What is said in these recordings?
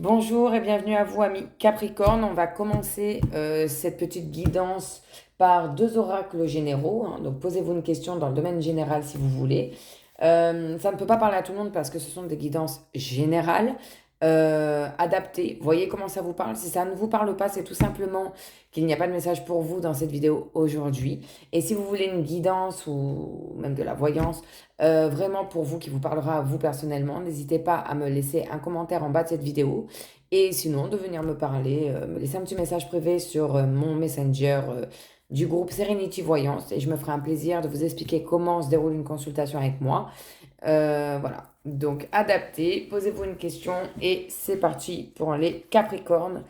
Bonjour et bienvenue à vous, amis Capricorne. On va commencer cette petite guidance par deux oracles généraux, hein. Donc, posez-vous une question dans le domaine général si vous voulez. Ça ne peut pas parler à tout le monde parce que ce sont des guidances générales, adaptées. Voyez comment ça vous parle. Si ça ne vous parle pas, c'est tout simplement qu'il n'y a pas de message pour vous dans cette vidéo aujourd'hui. Et si vous voulez une guidance ou même de la voyance, vraiment pour vous, qui vous parlera à vous personnellement, n'hésitez pas à me laisser un commentaire en bas de cette vidéo. Et sinon, de venir me parler, me laisser un petit message privé sur mon Messenger du groupe Serenity Voyance. Et je me ferai un plaisir de vous expliquer comment se déroule une consultation avec moi. Voilà. Donc, adaptez, posez-vous une question et c'est parti pour les Capricornes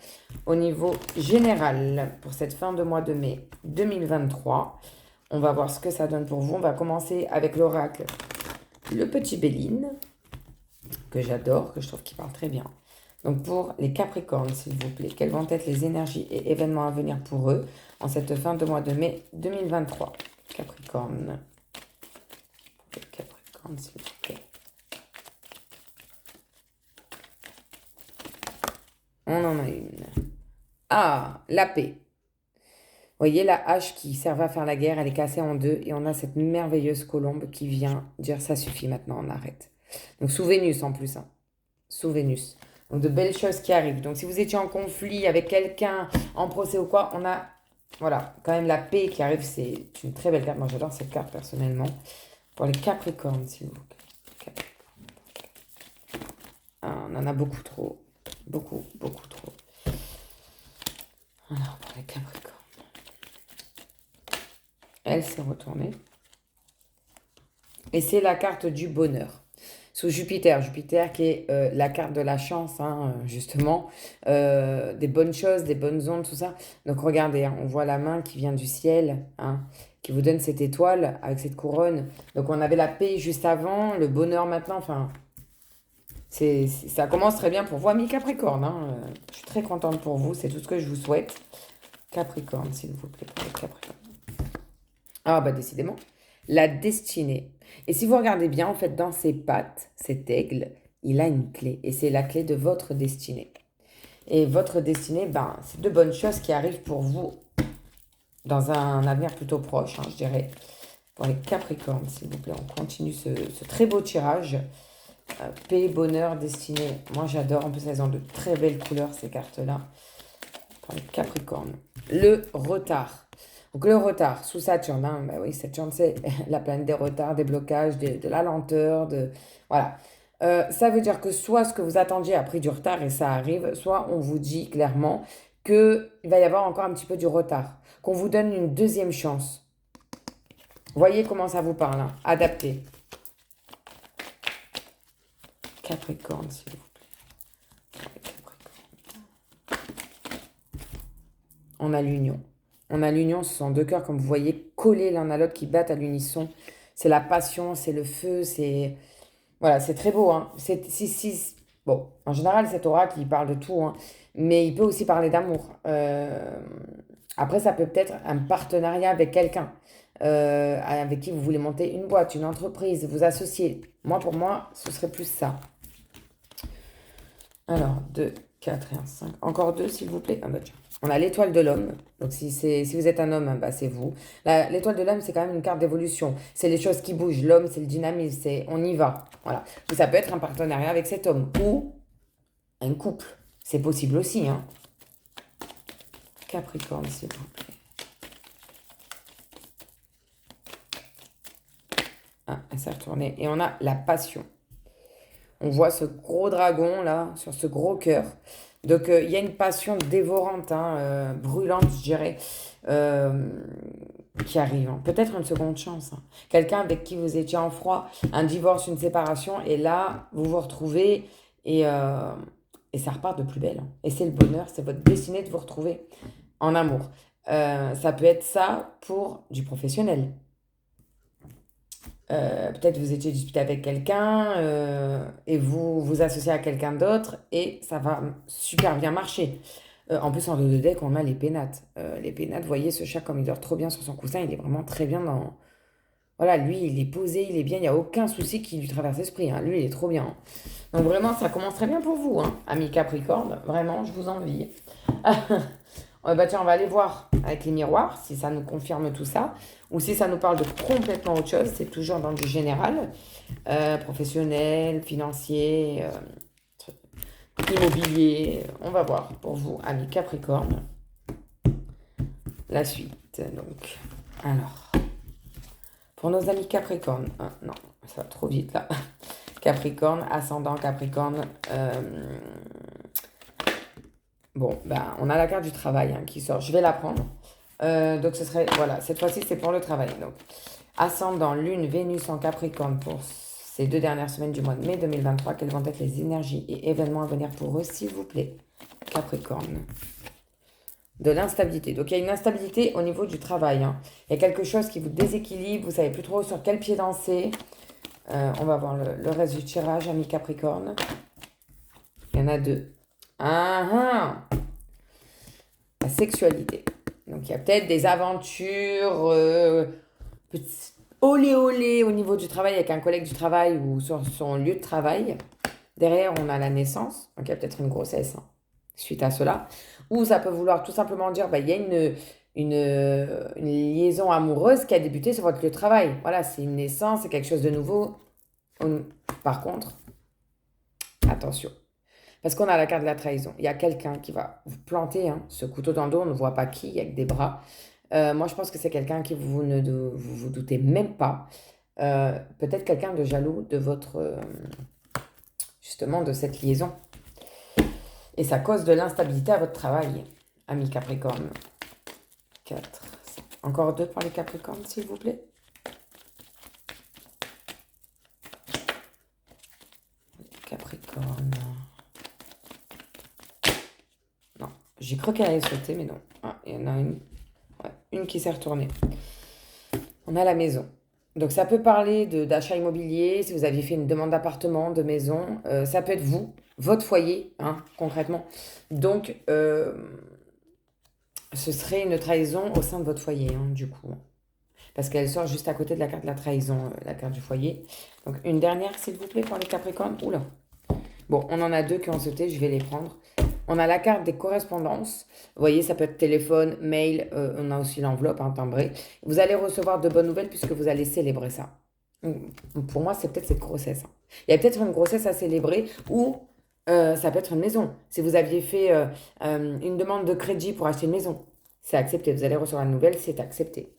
au niveau général pour cette fin de mois de mai 2023. On va voir ce que ça donne pour vous. On va commencer avec l'oracle Le Petit Béline, que j'adore, que je trouve qu'il parle très bien. Donc pour les Capricornes, s'il vous plaît, quelles vont être les énergies et événements à venir pour eux en cette fin de mois de mai 2023? Capricorne. Pour les Capricornes, s'il vous plaît. On en a une. Ah, la paix. Vous voyez la hache qui servait à faire la guerre, elle est cassée en deux et on a cette merveilleuse colombe qui vient dire ça suffit maintenant, on arrête. Donc sous Vénus en plus, hein. Sous Vénus. Donc de belles choses qui arrivent. Donc si vous étiez en conflit avec quelqu'un, en procès ou quoi, on a voilà, quand même la paix qui arrive. C'est une très belle carte. Moi j'adore cette carte personnellement. Pour les Capricornes, s'il vous plaît. Ah, on en a beaucoup trop. Beaucoup, beaucoup trop. Alors pour les Capricornes. Elle s'est retournée. Et c'est la carte du bonheur. Sous Jupiter, Jupiter qui est la carte de la chance, hein, justement, des bonnes choses, des bonnes ondes, tout ça. Donc regardez, hein, on voit la main qui vient du ciel, hein, qui vous donne cette étoile avec cette couronne. Donc on avait la paix juste avant, le bonheur maintenant, enfin, ça commence très bien pour vous, amis Capricorne, hein. Je suis très contente pour vous, c'est tout ce que je vous souhaite. Capricorne, s'il vous plaît, pour les Capricornes. Ah bah décidément, la destinée. Et si vous regardez bien, en fait, dans ses pattes, cet aigle, il a une clé. Et c'est la clé de votre destinée. Et votre destinée, ben, c'est de bonnes choses qui arrivent pour vous dans un avenir plutôt proche, hein, je dirais. Pour les Capricornes, s'il vous plaît, on continue ce très beau tirage. Paix, bonheur, destinée. Moi, j'adore. En plus, elles ont de très belles couleurs, ces cartes-là. Pour les Capricornes. Le retard. Donc le retard sous Saturne, hein, bah oui, Saturne c'est la planète des retards, des blocages, de la lenteur, voilà. Ça veut dire que soit ce que vous attendiez a pris du retard et ça arrive, soit on vous dit clairement qu'il va y avoir encore un petit peu du retard, qu'on vous donne une deuxième chance. Voyez comment ça vous parle, hein. Adapté. Capricorne, s'il vous plaît. On a l'union. On a l'union, ce sont deux cœurs, comme vous voyez, collés l'un à l'autre, qui battent à l'unisson. C'est la passion, c'est le feu, c'est... Voilà, c'est très beau, hein. Bon, en général, cet oracle, il parle de tout, hein, mais il peut aussi parler d'amour. Après, ça peut être un partenariat avec quelqu'un, avec qui vous voulez monter une boîte, une entreprise, vous associer. Moi, pour moi, ce serait plus ça. Alors, 2, 4 et un 5. Encore deux, s'il vous plaît. Ah bah tiens. On a l'étoile de l'homme. Donc, si vous êtes un homme, bah, c'est vous. L'étoile de l'homme, c'est quand même une carte d'évolution. C'est les choses qui bougent. L'homme, c'est le dynamisme. C'est on y va. Voilà. Ça peut être un partenariat avec cet homme ou un couple. C'est possible aussi, hein. Capricorne, s'il vous plaît. Ah, elle s'est retournée. Et on a la passion. On voit ce gros dragon là, sur ce gros cœur. Donc il y a une passion dévorante, hein, brûlante, je dirais, euh, qui arrive, hein. Peut-être une seconde chance, hein. Quelqu'un avec qui vous étiez en froid, un divorce, une séparation, et là, vous vous retrouvez et ça repart de plus belle, hein. Et c'est le bonheur, c'est votre destinée de vous retrouver en amour. Ça peut être ça pour du professionnel. Peut-être vous étiez disputé avec quelqu'un et vous vous associez à quelqu'un d'autre et ça va super bien marcher. En plus, en dos de deck, on a les pénates. Les pénates, vous voyez, ce chat, comme il dort trop bien sur son coussin, il est vraiment très bien Voilà, lui, il est posé, il est bien, il n'y a aucun souci qui lui traverse l'esprit, hein. Lui, il est trop bien, hein. Donc vraiment, ça commence très bien pour vous, hein, amis Capricorne. Vraiment, je vous envie. Bah tiens, on va aller voir avec les miroirs si ça nous confirme tout ça ou si ça nous parle de complètement autre chose. C'est toujours dans du général, professionnel, financier, immobilier. On va voir pour vous, amis Capricorne, la suite. Donc, alors, pour nos amis Capricorne, ah, non, ça va trop vite là. Capricorne, ascendant Capricorne. Bon, ben, on a la carte du travail hein, qui sort. Je vais la prendre. Donc, ce serait, voilà, cette fois-ci, c'est pour le travail. Donc, ascendant, Lune, Vénus en Capricorne pour ces 2 dernières semaines du mois de mai 2023. Quelles vont être les énergies et événements à venir pour eux, s'il vous plaît, Capricorne? De l'instabilité. Donc, il y a une instabilité au niveau du travail, hein. Il y a quelque chose qui vous déséquilibre. Vous ne savez plus trop sur quel pied danser. On va voir le reste du tirage, amis Capricorne. Il y en a 2. Ah ah! La sexualité. Donc il y a peut-être des aventures olé olé au niveau du travail avec un collègue du travail ou sur son lieu de travail. Derrière, on a la naissance. Donc il y a peut-être une grossesse hein, suite à cela. Ou ça peut vouloir tout simplement dire, bah, il y a une liaison amoureuse qui a débuté sur votre lieu de travail. Voilà, c'est une naissance, c'est quelque chose de nouveau. Par contre, attention. Parce qu'on a la carte de la trahison. Il y a quelqu'un qui va vous planter hein, ce couteau dans le dos. On ne voit pas qui, avec des bras. Moi, je pense que c'est quelqu'un qui vous ne vous doutez même pas. Peut-être quelqu'un de jaloux de votre... justement, de cette liaison. Et ça cause de l'instabilité à votre travail, ami Capricorne. 4. Encore 2 pour les Capricornes, s'il vous plaît. Capricorne... Non, j'ai cru qu'elle allait sauter, mais non. Ah, il y en a une. Ouais, une qui s'est retournée. On a la maison. Donc ça peut parler d'achat immobilier, si vous aviez fait une demande d'appartement, de maison. Ça peut être vous, votre foyer, hein, concrètement. Donc, ce serait une trahison au sein de votre foyer, hein, du coup. Parce qu'elle sort juste à côté de la carte de la trahison, la carte du foyer. Donc, une dernière, s'il vous plaît, pour les Capricornes. Oula. Bon, on en a 2 qui ont sauté, je vais les prendre. On a la carte des correspondances. Vous voyez, ça peut être téléphone, mail, on a aussi l'enveloppe, hein, timbrée. Vous allez recevoir de bonnes nouvelles puisque vous allez célébrer ça. Pour moi, c'est peut-être cette grossesse, hein. Il y a peut-être une grossesse à célébrer ou ça peut être une maison. Si vous aviez fait une demande de crédit pour acheter une maison, c'est accepté. Vous allez recevoir une nouvelle, c'est accepté.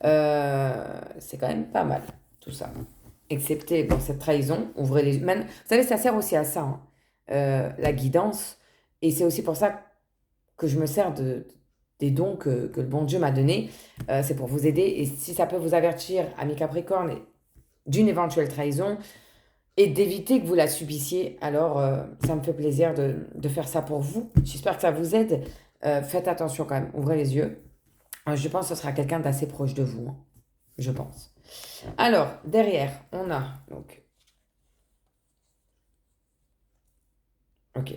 C'est quand même pas mal, tout ça. Excepté dans cette trahison, ouvrez les... Vous savez, ça sert aussi à ça, hein, la guidance. Et c'est aussi pour ça que je me sers des dons que le bon Dieu m'a donnés. C'est pour vous aider. Et si ça peut vous avertir, amis Capricorne, d'une éventuelle trahison et d'éviter que vous la subissiez, alors ça me fait plaisir de faire ça pour vous. J'espère que ça vous aide. Faites attention quand même. Ouvrez les yeux. Je pense que ce sera quelqu'un d'assez proche de vous, hein. Je pense. Alors, derrière, on a donc... Ok.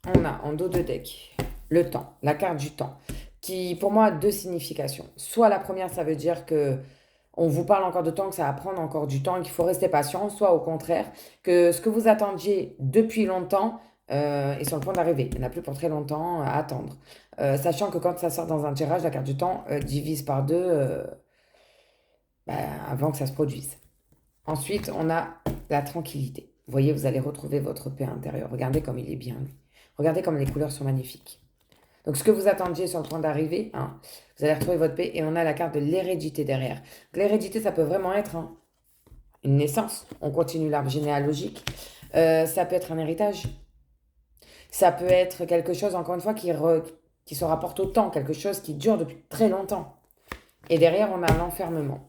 On a en dos de deck le temps, la carte du temps, qui pour moi a 2 significations. Soit la première, ça veut dire que on vous parle encore de temps, que ça va prendre encore du temps et qu'il faut rester patient, soit au contraire, que ce que vous attendiez depuis longtemps est sur le point d'arriver. Il n'y en a plus pour très longtemps à attendre. Sachant que quand ça sort dans un tirage, la carte du temps divise par 2 avant que ça se produise. Ensuite, on a la tranquillité. Vous voyez, vous allez retrouver votre paix intérieure. Regardez comme il est bien, lui. Regardez comme les couleurs sont magnifiques. Donc, ce que vous attendiez sur le point d'arriver, hein, vous allez retrouver votre paix et on a la carte de l'hérédité derrière. L'hérédité, ça peut vraiment être hein, une naissance. On continue l'arbre généalogique. Ça peut être un héritage. Ça peut être quelque chose, encore une fois, qui se rapporte au temps, quelque chose qui dure depuis très longtemps. Et derrière, on a l'enfermement.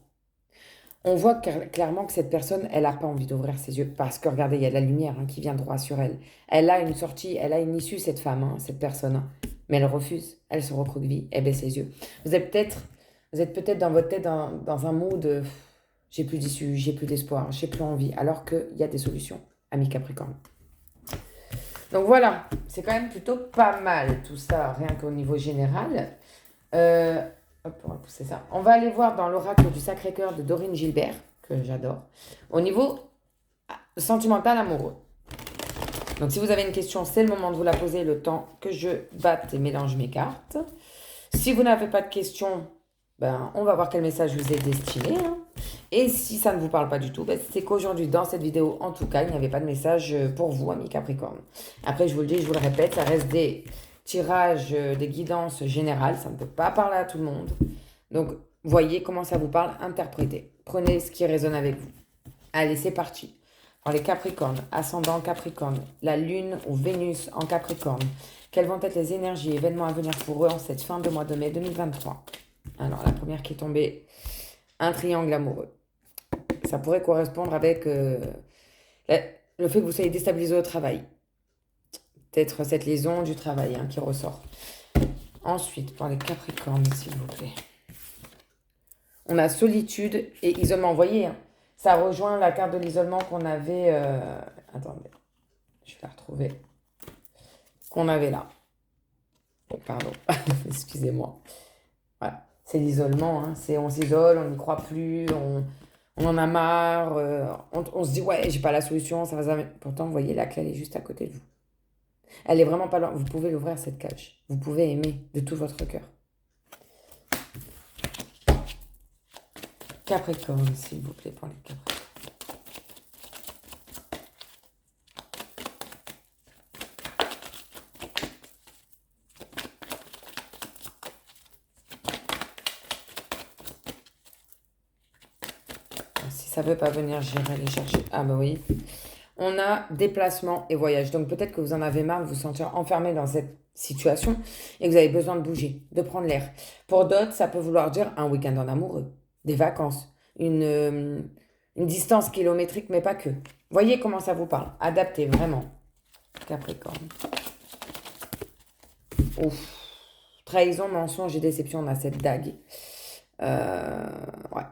On voit clairement que cette personne, elle n'a pas envie d'ouvrir ses yeux parce que regardez, il y a de la lumière hein, qui vient droit sur elle. Elle a une sortie, elle a une issue, cette femme, hein, cette personne. Hein. Mais elle refuse, elle se recroqueville, elle baisse les yeux. Vous êtes peut-être dans votre tête dans un mood de j'ai plus d'issue, j'ai plus d'espoir, j'ai plus envie, alors qu'il y a des solutions, amis Capricorne. Donc voilà, c'est quand même plutôt pas mal tout ça, rien qu'au niveau général. Hop, on va pousser ça. On va aller voir dans l'oracle du Sacré-Cœur de Dorine Gilbert, que j'adore, au niveau sentimental amoureux. Donc si vous avez une question, c'est le moment de vous la poser, le temps que je batte et mélange mes cartes. Si vous n'avez pas de questions, ben, on va voir quel message vous est destiné. Hein. Et si ça ne vous parle pas du tout, ben, c'est qu'aujourd'hui, dans cette vidéo, en tout cas, il n'y avait pas de message pour vous, amis Capricorne. Après, je vous le dis, je vous le répète, ça reste des tirages, des guidances générales. Ça ne peut pas parler à tout le monde. Donc, voyez comment ça vous parle, interprétez. Prenez ce qui résonne avec vous. Allez, c'est parti. Pour les Capricornes, ascendant Capricorne, la Lune ou Vénus en Capricorne, quelles vont être les énergies et événements à venir pour eux en cette fin de mois de mai 2023? Alors, la première qui est tombée, un triangle amoureux. Ça pourrait correspondre avec le fait que vous soyez déstabilisé au travail. Peut-être cette liaison du travail qui ressort. Ensuite, pour les Capricornes, s'il vous plaît. On a solitude et isolement. Vous voyez, ça rejoint la carte de l'isolement qu'on avait... Attendez, je vais la retrouver. Qu'on avait là. Oh, pardon, excusez-moi. Voilà, c'est l'isolement. On s'isole, on n'y croit plus, on en a marre. On se dit, ouais, j'ai pas la solution, ça va jamais. Pourtant, vous voyez, la clé, elle est juste à côté de vous. Elle est vraiment pas loin. Vous pouvez l'ouvrir, cette cage. Vous pouvez aimer de tout votre cœur. Capricorne, s'il vous plaît, pour les Capricornes. Si ça veut pas venir, j'irai les chercher. Ah bah oui. On a déplacement et voyage. Donc peut-être que vous en avez marre de vous sentir enfermé dans cette situation et que vous avez besoin de bouger, de prendre l'air. Pour d'autres, ça peut vouloir dire un week-end en amoureux, des vacances, une distance kilométrique, mais pas que. Voyez comment ça vous parle. Adaptez vraiment. Capricorne. Ouf. Trahison, mensonge et déception, on a cette dague. Ouais.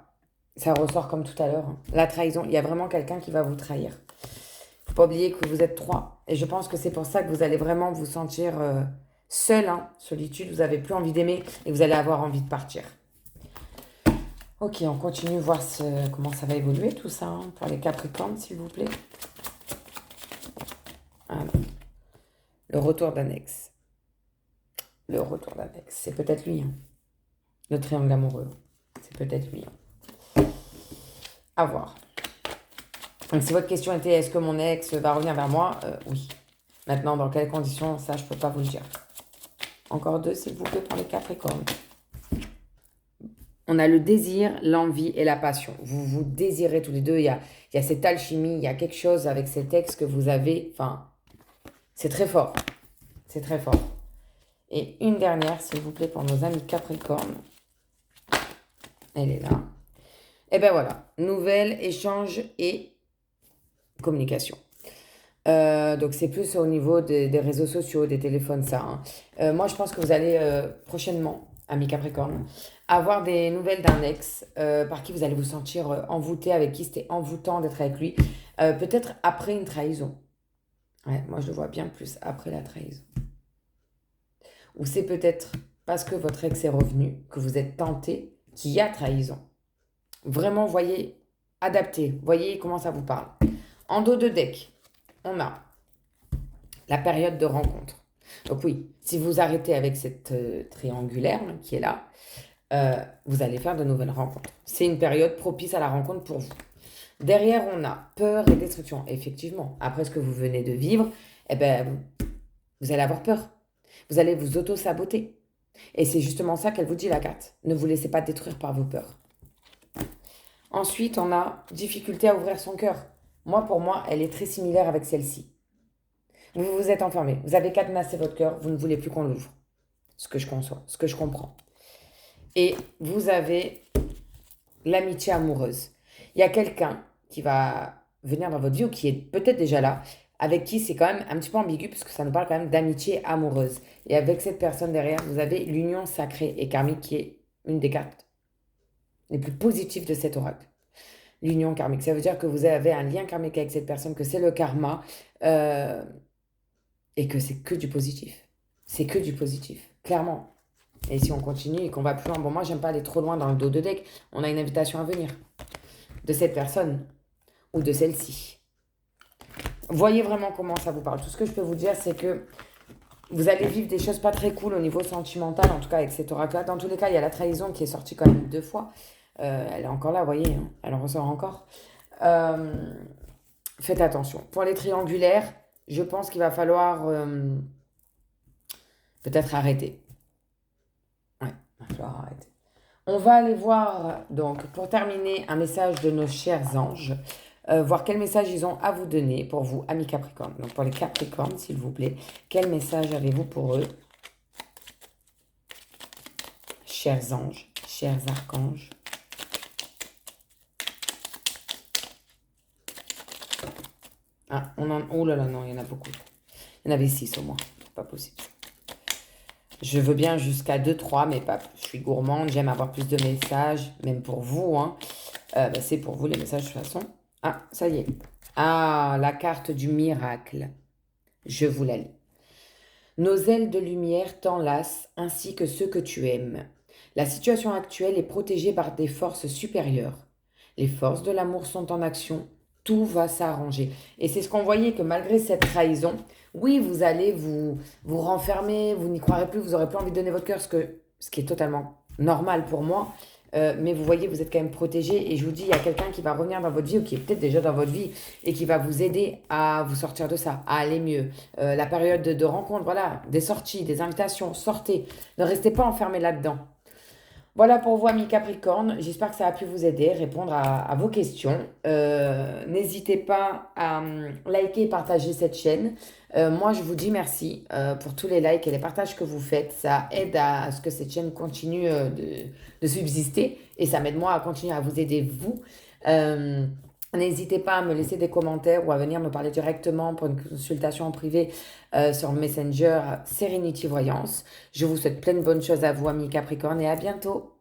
Ça ressort comme tout à l'heure. La trahison, il y a vraiment quelqu'un qui va vous trahir. Faut pas oublier que vous êtes trois. Et je pense que c'est pour ça que vous allez vraiment vous sentir seul, solitude. Vous n'avez plus envie d'aimer et vous allez avoir envie de partir. Ok, on continue, voir comment ça va évoluer tout ça pour les Capricornes, s'il vous plaît. Alors, le retour d'un ex. Le retour d'un ex, c'est peut-être lui. Le triangle amoureux, c'est peut-être lui. À voir. Donc si votre question était est-ce que mon ex va revenir vers moi? Oui. Maintenant, dans quelles conditions? Ça, je ne peux pas vous le dire. Encore deux, s'il vous plaît, pour les Capricornes. On a le désir, l'envie et la passion. Vous vous désirez tous les deux. Il y a cette alchimie, il y a quelque chose avec cet ex que vous avez. Enfin, c'est très fort. C'est très fort. Et une dernière, s'il vous plaît, pour nos amis Capricornes. Elle est là. Et ben voilà. Nouvelle, échange et communication. Donc c'est plus au niveau des réseaux sociaux, des téléphones, ça. Moi, je pense que vous allez prochainement, amis Capricorne, avoir des nouvelles d'un ex par qui vous allez vous sentir envoûté, avec qui c'était envoûtant d'être avec lui. Peut-être après une trahison. Ouais, moi, je le vois bien plus après la trahison. Ou c'est peut-être parce que votre ex est revenu, que vous êtes tenté, qu'il y a trahison. Vraiment, voyez, adaptez. Voyez comment ça vous parle. En dos de deck, on a la période de rencontre. Donc oui, si vous arrêtez avec cette triangulaire qui est là, vous allez faire de nouvelles rencontres. C'est une période propice à la rencontre pour vous. Derrière, on a peur et destruction. Effectivement, après ce que vous venez de vivre, eh ben, vous allez avoir peur. Vous allez vous auto-saboter. Et c'est justement ça qu'elle vous dit, la carte. Ne vous laissez pas détruire par vos peurs. Ensuite, on a difficulté à ouvrir son cœur. Pour moi, elle est très similaire avec celle-ci. Vous vous êtes enfermé. Vous avez cadenassé votre cœur. Vous ne voulez plus qu'on l'ouvre. Ce que je conçois, ce que je comprends. Et vous avez l'amitié amoureuse. Il y a quelqu'un qui va venir dans votre vie ou qui est peut-être déjà là, avec qui c'est quand même un petit peu ambigu parce que ça nous parle quand même d'amitié amoureuse. Et avec cette personne derrière, vous avez l'union sacrée et karmique qui est une des cartes les plus positives de cet oracle. L'union karmique, ça veut dire que vous avez un lien karmique avec cette personne, que c'est le karma et que c'est que du positif. C'est que du positif, clairement. Et si on continue et qu'on va plus loin, bon, moi, j'aime pas aller trop loin dans le dos de deck. On a une invitation à venir de cette personne ou de celle-ci. Voyez vraiment comment ça vous parle. Tout ce que je peux vous dire, c'est que vous allez vivre des choses pas très cool au niveau sentimental, en tout cas avec cet oracle-là. Dans tous les cas, il y a la trahison qui est sortie quand même 2 fois. Elle est encore là, vous voyez, hein, elle en ressort encore. Faites attention. Pour les triangulaires, je pense qu'il va falloir peut-être arrêter. Ouais, il va falloir arrêter. On va aller voir, donc, pour terminer, un message de nos chers anges. Voir quel message ils ont à vous donner pour vous, amis Capricorne. Donc, pour les Capricornes, s'il vous plaît, quel message avez-vous pour eux? Chers anges, chers archanges. Ah, oh là là, non, il y en a beaucoup. Il y en avait 6 au moins. Pas possible. Je veux bien jusqu'à 2-3, mais pas. Je suis gourmande, j'aime avoir plus de messages, même pour vous. Hein. C'est pour vous les messages de toute façon. Ah, ça y est. Ah, la carte du miracle. Je vous la lis. Nos ailes de lumière t'enlacent ainsi que ceux que tu aimes. La situation actuelle est protégée par des forces supérieures. Les forces de l'amour sont en action. Tout va s'arranger. Et c'est ce qu'on voyait que malgré cette trahison, oui, vous allez vous renfermer, vous n'y croirez plus, vous n'aurez plus envie de donner votre cœur, ce qui est totalement normal pour moi. Mais vous voyez, vous êtes quand même protégé. Et je vous dis, il y a quelqu'un qui va revenir dans votre vie ou qui est peut-être déjà dans votre vie et qui va vous aider à vous sortir de ça, à aller mieux. La période de rencontre, voilà, des sorties, des invitations, sortez. Ne restez pas enfermés là-dedans. Voilà pour vous, amis Capricorne. J'espère que ça a pu vous aider, répondre à vos questions. N'hésitez pas à liker et partager cette chaîne. Moi, je vous dis merci pour tous les likes et les partages que vous faites. Ça aide à ce que cette chaîne continue de subsister et ça m'aide moi à continuer à vous aider, vous. N'hésitez pas à me laisser des commentaires ou à venir me parler directement pour une consultation en privé sur Messenger Serenity Voyance. Je vous souhaite plein de bonnes choses à vous, amis Capricorne, et à bientôt.